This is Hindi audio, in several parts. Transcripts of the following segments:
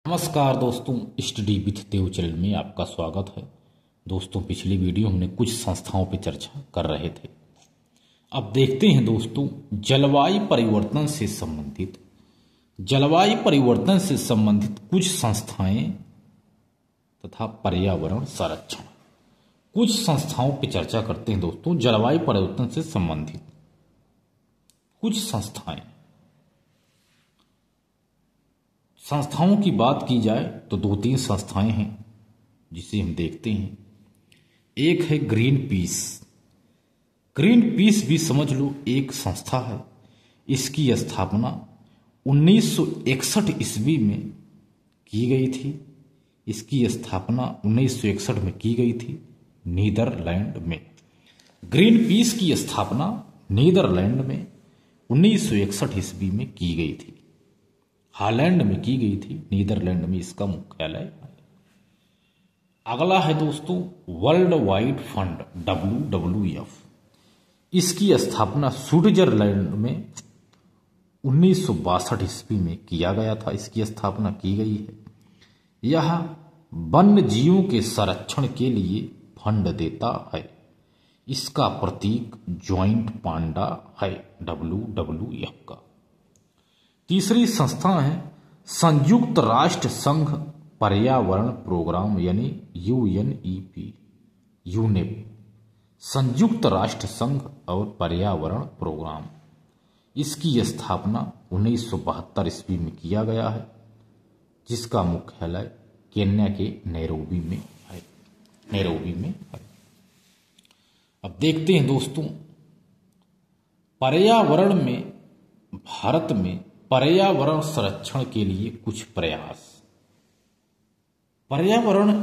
नमस्कार दोस्तों, स्टडी विथ देव चैनल में आपका स्वागत है। दोस्तों, पिछली वीडियो हमने कुछ संस्थाओं पर चर्चा कर रहे थे। अब देखते हैं दोस्तों, जलवायु परिवर्तन से संबंधित कुछ संस्थाएं तथा पर्यावरण संरक्षण। कुछ संस्थाओं पर चर्चा करते हैं दोस्तों, जलवायु परिवर्तन से संबंधित कुछ संस्थाओं की बात की जाए तो दो तीन संस्थाएं हैं जिसे हम देखते हैं। एक है ग्रीन पीस। ग्रीन पीस भी समझ लो एक संस्था है। इसकी स्थापना 1961 ईस्वी में की गई थी। इसकी स्थापना 1961 में की गई थी नीदरलैंड में। ग्रीन पीस की स्थापना नीदरलैंड में 1961 ईस्वी में की गई थी। हॉलैंड में की गई थी, नीदरलैंड में इसका मुख्यालय है। अगला है दोस्तों वर्ल्ड वाइड फंड WWF। इसकी स्थापना स्विट्जरलैंड में 1962 ईस्वी में किया गया था। इसकी स्थापना की गई है। यह वन्य जीवों के संरक्षण के लिए फंड देता है। इसका प्रतीक ज्वाइंट पांडा है WWF का। तीसरी संस्था है संयुक्त राष्ट्र संघ पर्यावरण प्रोग्राम यानी यूनेप। संयुक्त राष्ट्र संघ और पर्यावरण प्रोग्राम। इसकी स्थापना 1972 ईस्वी में किया गया है, जिसका मुख्यालय केन्या के नैरोबी में है। अब देखते हैं दोस्तों, पर्यावरण में भारत में पर्यावरण संरक्षण के लिए कुछ प्रयास। पर्यावरण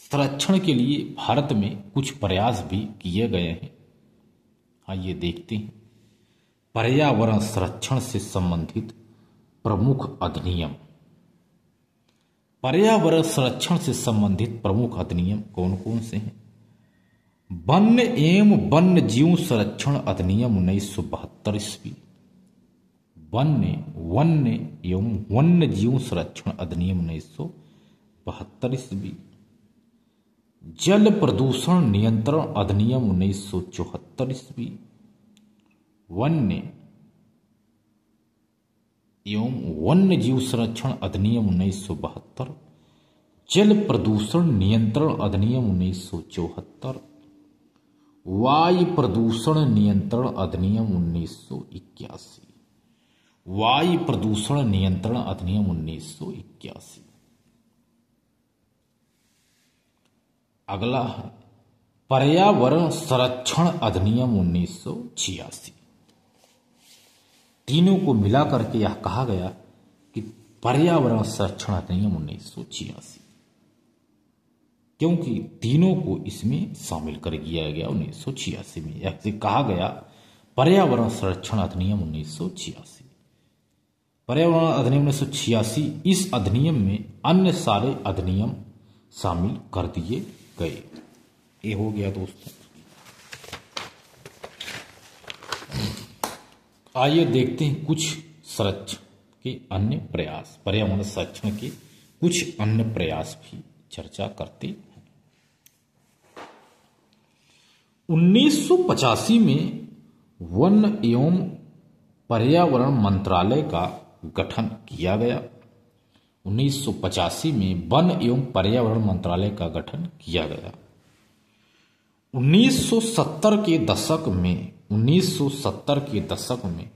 संरक्षण के लिए भारत में कुछ प्रयास भी किए गए हैं। आइए देखते हैं पर्यावरण संरक्षण से संबंधित प्रमुख अधिनियम। पर्यावरण संरक्षण से संबंधित प्रमुख अधिनियम कौन कौन से हैं? वन्य एवं वन्य जीव संरक्षण अधिनियम 1972 ईस्वी। वन्य एवं वन्य जीव संरक्षण अधिनियम 1972 ईस्वी। जल प्रदूषण नियंत्रण अधिनियम 1974 ईस्वी। वन्य एवं वन्य जीव संरक्षण अधिनियम 1972। जल प्रदूषण नियंत्रण अधिनियम 1974। वायु प्रदूषण नियंत्रण अधिनियम 1981। वायु प्रदूषण नियंत्रण अधिनियम 1981। अगला है पर्यावरण संरक्षण अधिनियम 1986। तीनों को मिलाकर के यह कहा गया कि पर्यावरण संरक्षण अधिनियम 1986, क्योंकि तीनों को इसमें शामिल कर दिया गया 1986 में। यह कहा गया पर्यावरण संरक्षण अधिनियम 1986। पर्यावरण अधिनियम 1986, इस अधिनियम में अन्य सारे अधिनियम शामिल कर दिए गए। ये हो गया दोस्तों। आइए देखते हैं कुछ संरक्षण के अन्य प्रयास। पर्यावरण संरक्षण के कुछ अन्य प्रयास भी चर्चा करते हैं। 1985 में वन एवं पर्यावरण मंत्रालय का गठन किया गया। 1985 में वन एवं पर्यावरण मंत्रालय का गठन किया गया। 1970 के दशक में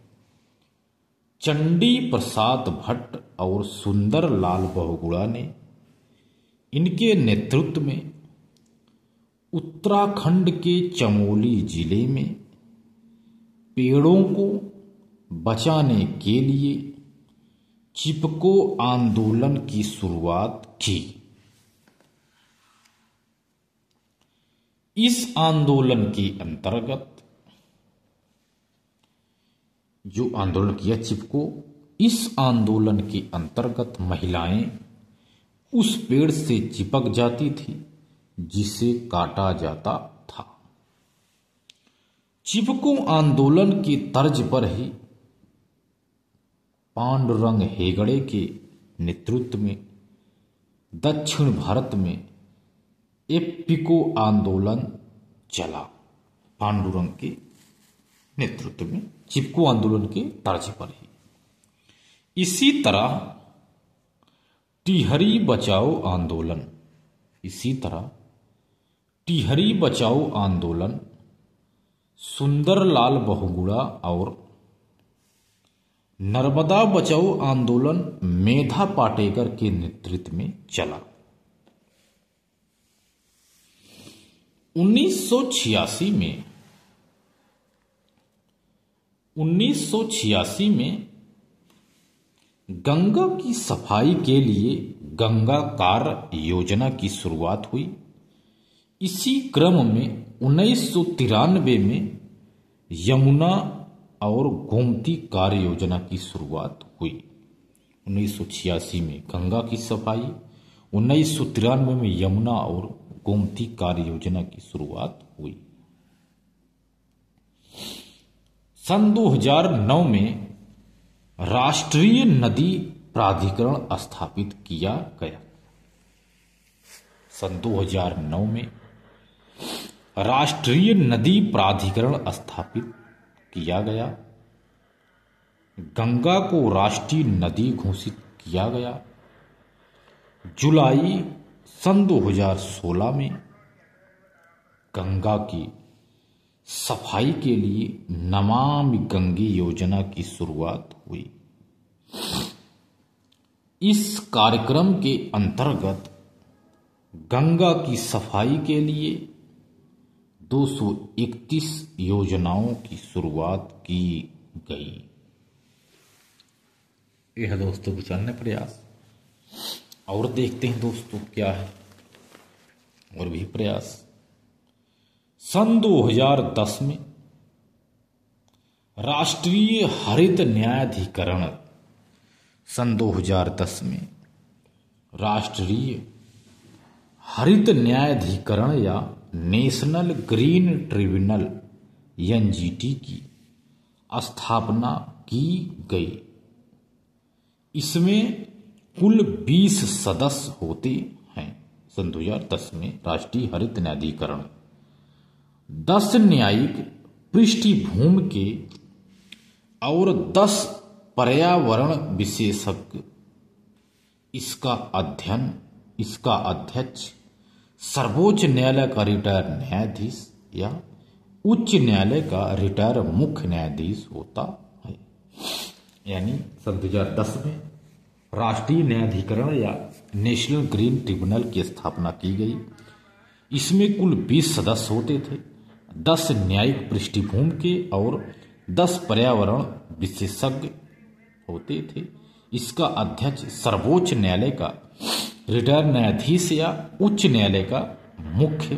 चंडी प्रसाद भट्ट और सुंदरलाल बहुगुणा ने इनके नेतृत्व में उत्तराखंड के चमोली जिले में पेड़ों को बचाने के लिए चिपको आंदोलन की शुरुआत की। इस आंदोलन के अंतर्गत जो आंदोलन किया चिपको, इस आंदोलन के अंतर्गत महिलाएं उस पेड़ से चिपक जाती थी जिसे काटा जाता था। चिपको आंदोलन की तर्ज पर ही पांडुरंग हेगड़े के नेतृत्व में दक्षिण भारत में एपिको आंदोलन चला। पांडुरंग के नेतृत्व में चिपको आंदोलन के तर्ज पर ही। इसी तरह टिहरी बचाओ आंदोलन, इसी तरह टिहरी बचाओ आंदोलन सुंदरलाल बहुगुणा और नर्मदा बचाओ आंदोलन मेधा पाटेकर के नेतृत्व में चला। 1986 में गंगा की सफाई के लिए गंगा कार्य योजना की शुरुआत हुई। इसी क्रम में 1993 में यमुना और गोमती कार्य योजना की शुरुआत हुई। 1986 में गंगा की सफाई, 1993 में यमुना और गोमती कार्य योजना की शुरुआत हुई। सन 2009 में राष्ट्रीय नदी प्राधिकरण स्थापित किया गया। सन 2009 में राष्ट्रीय नदी प्राधिकरण स्थापित किया गया। गंगा को राष्ट्रीय नदी घोषित किया गया। जुलाई सन 2016 में गंगा की सफाई के लिए नमामि गंगे योजना की शुरुआत हुई। इस कार्यक्रम के अंतर्गत गंगा की सफाई के लिए 231 योजनाओं की शुरुआत की गई। यह दोस्तों विचारने प्रयास और देखते हैं दोस्तों क्या है और भी प्रयास। सन 2010 में राष्ट्रीय हरित न्यायाधिकरण, सन 2010 में राष्ट्रीय हरित न्यायाधिकरण या नेशनल ग्रीन ट्रिब्यूनल एनजीटी की स्थापना की गई। इसमें कुल 20 सदस्य होते हैं। सन 2010 में राष्ट्रीय हरित न्यायाधिकरण 10 न्यायिक पृष्ठभूमि के और 10 पर्यावरण विशेषज्ञ इसका अध्यक्ष सर्वोच्च न्यायालय का रिटायर न्यायाधीश या उच्च न्यायालय का रिटायर मुख्य न्यायाधीश होता है। यानी सन 2010 में राष्ट्रीय न्यायाधिकरण या नेशनल ग्रीन ट्रिब्यूनल की स्थापना की गई। इसमें कुल 20 सदस्य होते थे, 10 न्यायिक पृष्ठभूमि के और 10 पर्यावरण विशेषज्ञ होते थे। इसका अध्यक्ष सर्वोच्च न्यायालय का रिटायर न्यायाधीश या उच्च न्यायालय का मुख्य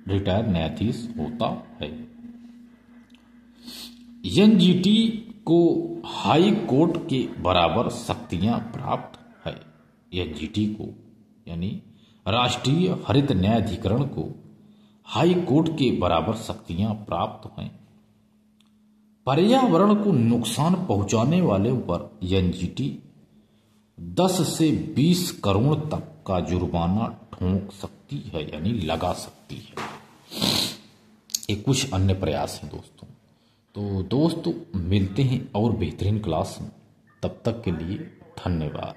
रिटायर न्यायाधीश होता है। एनजीटी को हाई कोर्ट के बराबर शक्तियां प्राप्त है। एनजीटी को यानी राष्ट्रीय हरित न्यायाधिकरण को हाई कोर्ट के बराबर शक्तियां प्राप्त हैं। पर्यावरण को नुकसान पहुंचाने वाले पर एनजीटी 10 से 20 करोड़ तक का जुर्माना ठोक सकती है यानी लगा सकती है। ये कुछ अन्य प्रयास हैं दोस्तों। तो दोस्तों मिलते हैं और बेहतरीन क्लास में, तब तक के लिए धन्यवाद।